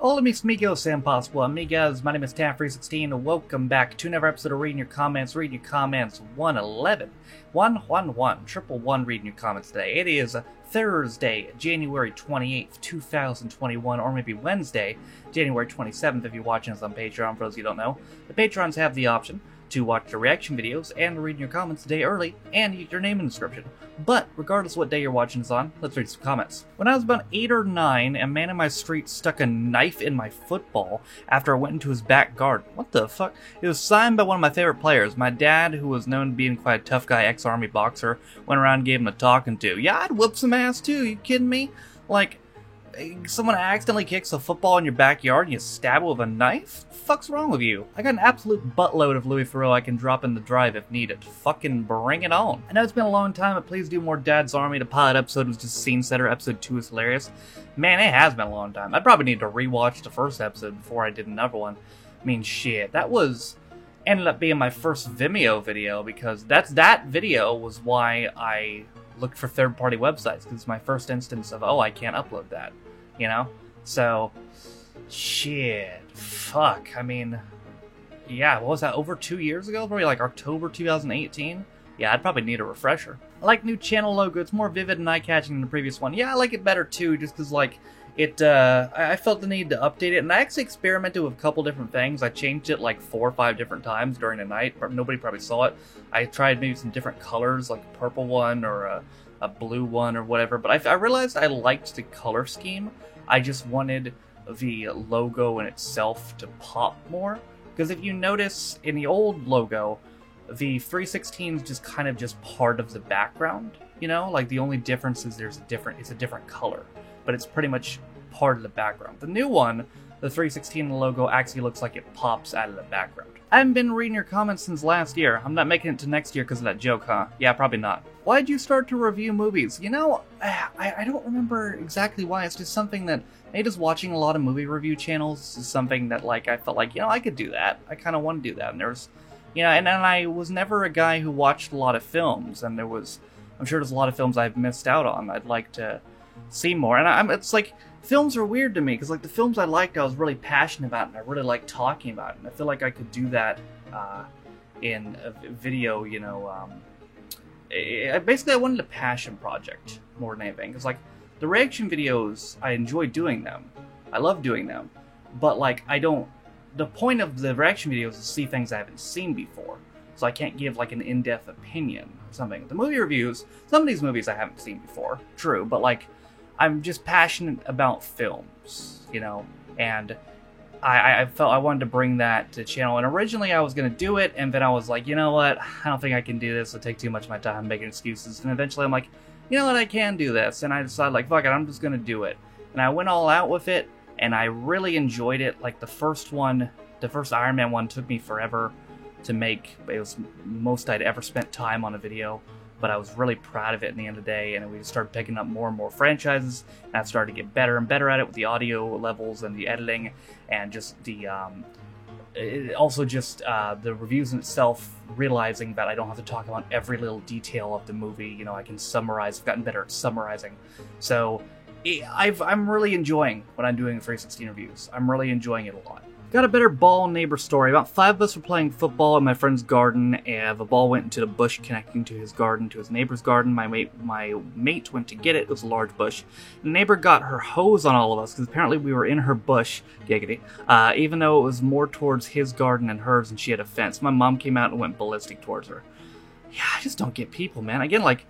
Hola mis amigos and possible amigas, my name is Taff316 and welcome back to another episode of Reading Your Comments, 111, 111, reading your comments today. It is Thursday, January 28th, 2021, or maybe Wednesday, January 27th if you're watching us on Patreon. For those of you who don't know, the Patrons have the option to watch the reaction videos and read your comments a day early and get your name in the description. But regardless of what day you're watching this on, let's read some comments. When I was about 8 or 9, a man in my street stuck a knife in my football after I went into his back garden. What the fuck? It was signed by one of my favorite players. My dad, who was known to being quite a tough guy, ex-army boxer, went around and gave him a talking to. Yeah, I'd whoop some ass too, you kidding me? Like, someone accidentally kicks a football in your backyard and you stab it with a knife? What the fuck's wrong with you? I got an absolute buttload of Louis Theroux I can drop in the drive if needed. Fucking bring it on. I know it's been a long time, but please do more Dad's Army. The pilot episode was just scene setter. Episode 2 is hilarious. Man, it has been a long time. I'd probably need to rewatch the first episode before I did another one. I mean, shit, that ended up being my first Vimeo video because that video was why I looked for third-party websites, because it's my first instance of, oh, I can't upload that, you know? So, shit, fuck, I mean, yeah, what was that, over 2 years ago? Probably like October 2018? Yeah, I'd probably need a refresher. I like new channel logo, it's more vivid and eye-catching than the previous one. Yeah, I like it better too, just because, like, I felt the need to update it, and I actually experimented with a couple different things. I changed it like 4 or 5 different times during the night, but nobody probably saw it. I tried maybe some different colors, like a purple one or a blue one or whatever, but I realized I liked the color scheme. I just wanted the logo in itself to pop more, because if you notice in the old logo, the 316 is just kind of just part of the background, you know? Like, the only difference is it's a different color, but it's pretty much part of the background. The new one, the 316 logo, actually looks like it pops out of the background. I haven't been reading your comments since last year. I'm not making it to next year because of that joke, huh? Yeah, probably not. Why did you start to review movies? You know, I don't remember exactly why. It's just something that, maybe just watching a lot of movie review channels is something that, like, I felt like, you know, I could do that. I kind of want to do that. And there's, you know, and I was never a guy who watched a lot of films, and I'm sure there's a lot of films I've missed out on. I'd like to see more. And it's like, films are weird to me, because like the films I liked I was really passionate about and I really liked talking about, and I feel like I could do that in a video, you know. Basically I wanted a passion project more than anything, because like the reaction videos, I enjoy doing them, I love doing them, but like the point of the reaction videos is to see things I haven't seen before, so I can't give like an in-depth opinion or something. The movie reviews, some of these movies I haven't seen before, true, but like I'm just passionate about films, you know, and I felt I wanted to bring that to the channel. And originally I was going to do it, and then I was like, you know what, I don't think I can do this, it'll take too much of my time making excuses. And eventually I'm like, you know what, I can do this. And I decided, like, fuck it, I'm just going to do it. And I went all out with it, and I really enjoyed it. Like, the first Iron Man one took me forever to make. It was the most I'd ever spent time on a video. But I was really proud of it in the end of the day, and we started picking up more and more franchises, and I started to get better and better at it with the audio levels and the editing, and just the the reviews in itself, realizing that I don't have to talk about every little detail of the movie. You know, I can summarize. I've gotten better at summarizing. So I'm really enjoying when I'm doing 316 reviews. I'm really enjoying it a lot. Got a better ball neighbor story. About 5 of us were playing football in my friend's garden, and the ball went into the bush connecting to his garden, to his neighbor's garden. My mate went to get it. It was a large bush. The neighbor got her hose on all of us, because apparently we were in her bush, giggity, even though it was more towards his garden and hers, and she had a fence. My mom came out and went ballistic towards her. Yeah, I just don't get people, man. Again, like,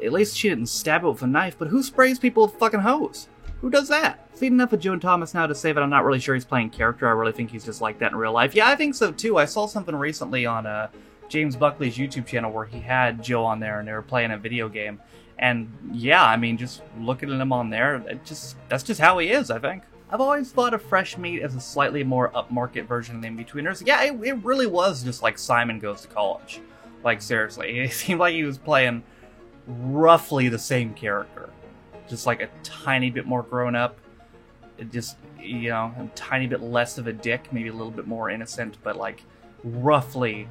at least she didn't stab it with a knife, but who sprays people with a fucking hose? Who does that? Seen enough of Joe Thomas now to say that I'm not really sure he's playing character. I really think he's just like that in real life. Yeah, I think so too. I saw something recently on James Buckley's YouTube channel where he had Joe on there and they were playing a video game. And yeah, I mean, just looking at him on there, that's just how he is, I think. I've always thought of Fresh Meat as a slightly more upmarket version of The In-Betweeners. Yeah, it really was just like Simon Goes to College. Like, seriously, it seemed like he was playing roughly the same character. Just like a tiny bit more grown up, just, you know, a tiny bit less of a dick, maybe a little bit more innocent, but like roughly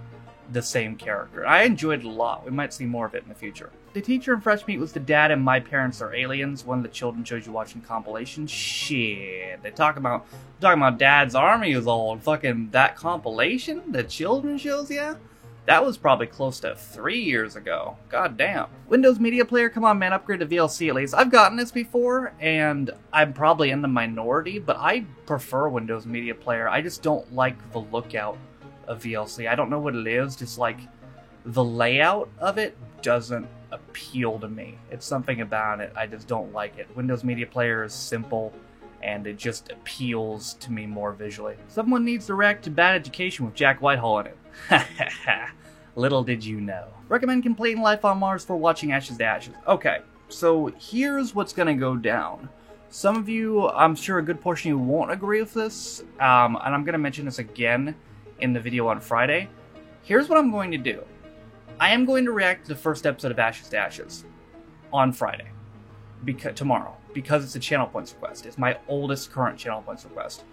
the same character. I enjoyed it a lot. We might see more of it in the future. The teacher in Fresh Meat was the dad and My Parents Are Aliens. One of the children shows you watching compilation. Shit. They talking about Dad's Army is old. Fucking that compilation? The children shows, yeah? That was probably close to 3 years ago. God damn. Windows Media Player, come on man, upgrade to VLC at least. I've gotten this before, and I'm probably in the minority, but I prefer Windows Media Player. I just don't like the lookout of VLC. I don't know what it is, just like the layout of it doesn't appeal to me. It's something about it, I just don't like it. Windows Media Player is simple, and it just appeals to me more visually. Someone needs to react to Bad Education with Jack Whitehall in it. Ha ha ha. Little did you know. Recommend completing Life on Mars for watching Ashes to Ashes. Okay, so here's what's gonna go down. Some of you, I'm sure a good portion of you won't agree with this, and I'm gonna mention this again in the video on Friday. Here's what I'm going to do. I am going to react to the first episode of Ashes to Ashes on Friday. Tomorrow, because it's a channel points request. It's my oldest current channel points request.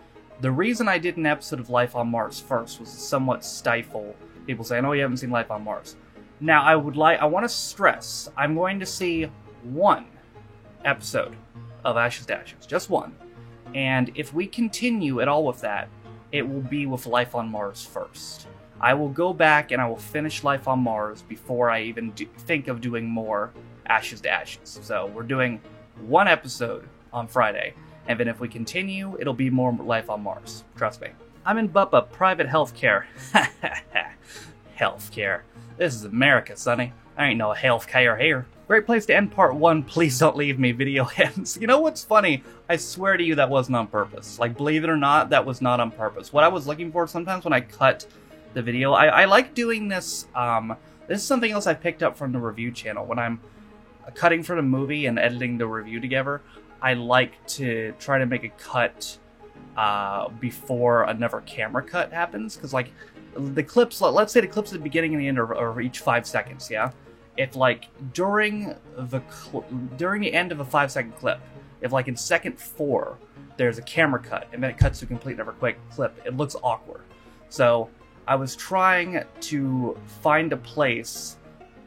The reason I did an episode of Life on Mars first was to somewhat stifle people saying, "Oh, you haven't seen Life on Mars." Now, I want to stress, I'm going to see one episode of Ashes to Ashes, just one. And if we continue at all with that, it will be with Life on Mars first. I will go back and I will finish Life on Mars before I even think of doing more Ashes to Ashes. So we're doing one episode on Friday, and then if we continue, it'll be more Life on Mars. Trust me. I'm in BUPA, private healthcare. Healthcare. This is America, sonny. I ain't no healthcare here. Great place to end part 1. Please don't leave me. Video ends. You know what's funny? I swear to you that wasn't on purpose. Like, believe it or not, that was not on purpose. What I was looking for sometimes when I cut the video, I like doing this. This is something else I picked up from the review channel. When I'm cutting for the movie and editing the review together, I like to try to make a cut before another camera cut happens, because like the clips, let's say the clips at the beginning and the end are each 5 seconds, yeah? If like during the end of a 5-second clip, if like in second 4 there's a camera cut and then it cuts to a complete another quick clip, it looks awkward. So I was trying to find a place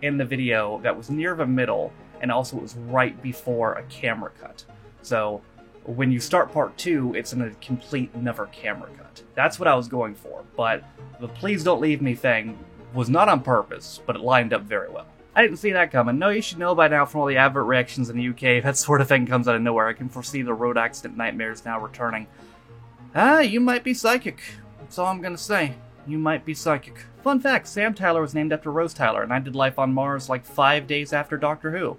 in the video that was near the middle, and also it was right before a camera cut. So when you start part 2, it's in a complete another camera cut. That's what I was going for, but the please don't leave me thing was not on purpose, but it lined up very well. I didn't see that coming. No, you should know by now from all the advert reactions in the UK, that sort of thing comes out of nowhere. I can foresee the road accident nightmares now returning. You might be psychic. That's all I'm gonna say. You might be psychic. Fun fact, Sam Tyler was named after Rose Tyler, and I did Life on Mars like 5 days after Doctor Who.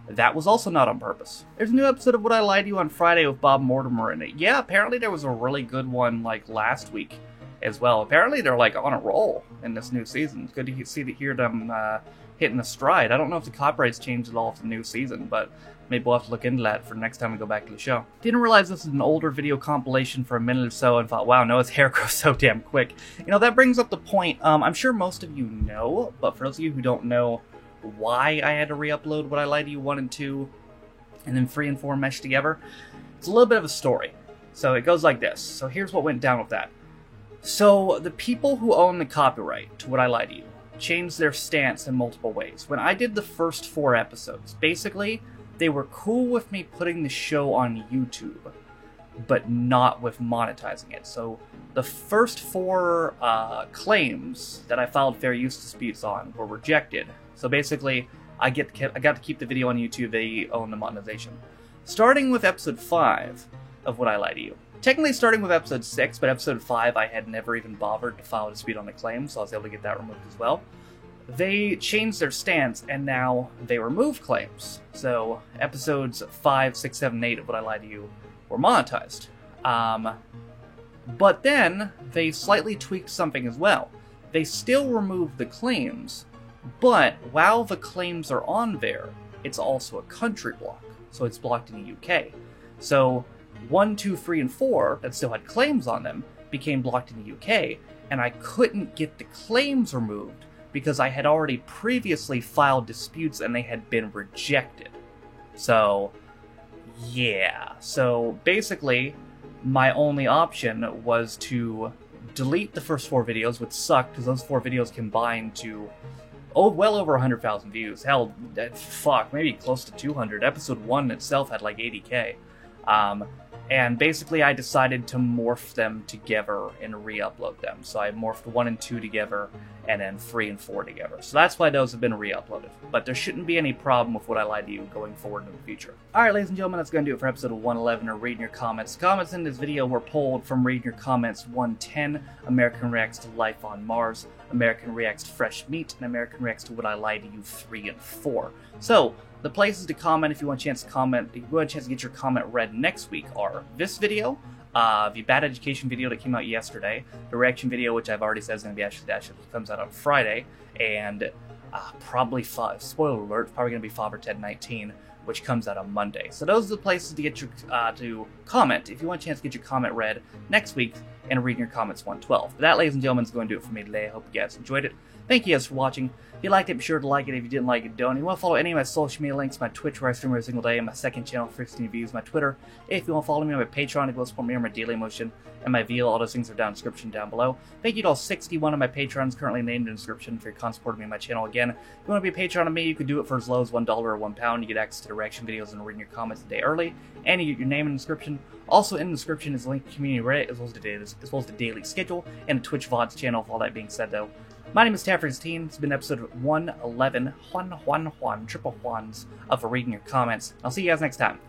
That was also not on purpose. There's a new episode of What I Lied to You on Friday with Bob Mortimer in it. Yeah, apparently there was a really good one like last week as well. Apparently they're like on a roll in this new season. It's good to hear them hitting a stride. I don't know if the copyrights changed at all for the new season, but maybe we'll have to look into that for next time we go back to the show. Didn't realize this is an older video compilation for a minute or so, and thought, wow, Noah's hair grows so damn quick. You know, that brings up the point, I'm sure most of you know, but for those of you who don't know why I had to re-upload What I Lied to You 1 and 2, and then 3 and 4 meshed together, it's a little bit of a story. So it goes like this. So here's what went down with that. So the people who own the copyright to What I Lied to You changed their stance in multiple ways. When I did the first 4 episodes, basically, they were cool with me putting the show on YouTube, but not with monetizing it. So the first 4 claims that I filed fair use disputes on were rejected. So basically, I got to keep the video on YouTube. They own the monetization. Starting with episode 5 of What I Lied to You. Technically starting with episode 6, but episode 5 I had never even bothered to file a dispute on the claim, so I was able to get that removed as well. They changed their stance, and now they remove claims. So episodes 5, 6, 7, 8 of What I Lied to You were monetized. But then they slightly tweaked something as well. They still removed the claims, but while the claims are on there, it's also a country block, so it's blocked in the UK. So 1, 2, 3, and 4 that still had claims on them became blocked in the UK, and I couldn't get the claims removed because I had already previously filed disputes and they had been rejected. So, yeah. So basically, my only option was to delete the first 4 videos, which sucked because those 4 videos combined to well over 100,000 views. Hell, fuck, maybe close to 200. Episode 1 itself had like 80k. And basically I decided to morph them together and re-upload them. So I morphed 1 and 2 together, and then 3 and 4 together. So that's why those have been re-uploaded. But there shouldn't be any problem with what I lied to you going forward in the future. Alright, ladies and gentlemen, that's going to do it for episode 111 of Reading Your Comments. Comments in this video were pulled from Reading Your Comments 110, American Reacts to Life on Mars, American Reacts to Fresh Meat, and American Reacts to What I Lied to You 3 and 4. So, the places to comment if you want a chance to comment, if you want a chance to get your comment read next week are this video, the Bad Education video that came out yesterday, the reaction video, which I've already said is going to be actually comes out on Friday, and probably, spoiler alert, probably going to be Father Ted 19, which comes out on Monday. So those are the places to get your to comment if you want a chance to get your comment read next week and Reading Your Comments 112. But that, ladies and gentlemen, is going to do it for me today. I hope you guys enjoyed it. Thank you guys for watching. If you liked it, be sure to like it. If you didn't like it, don't. If you want to follow any of my social media links, my Twitch where I stream every single day, and my second channel, Freaksteen Reviews, my Twitter. If you want to follow me on my Patreon, if you want to support me on my Daily Motion, and my VL, all those things are down in the description down below. Thank you to all 61 of my Patrons currently named in the description for your constant support of me on my channel. Again, if you want to be a patron of me, you can do it for as low as $1 or £1. You get access to the reaction videos and reading your comments a day early, and you get your name in the description. Also in the description is a link to community Reddit, as well as the daily schedule, and the Twitch VODs channel. With all that being said, though, my name is Taffy16. It's been episode 111, Juan, triple Juans of Reading Your Comments. I'll see you guys next time.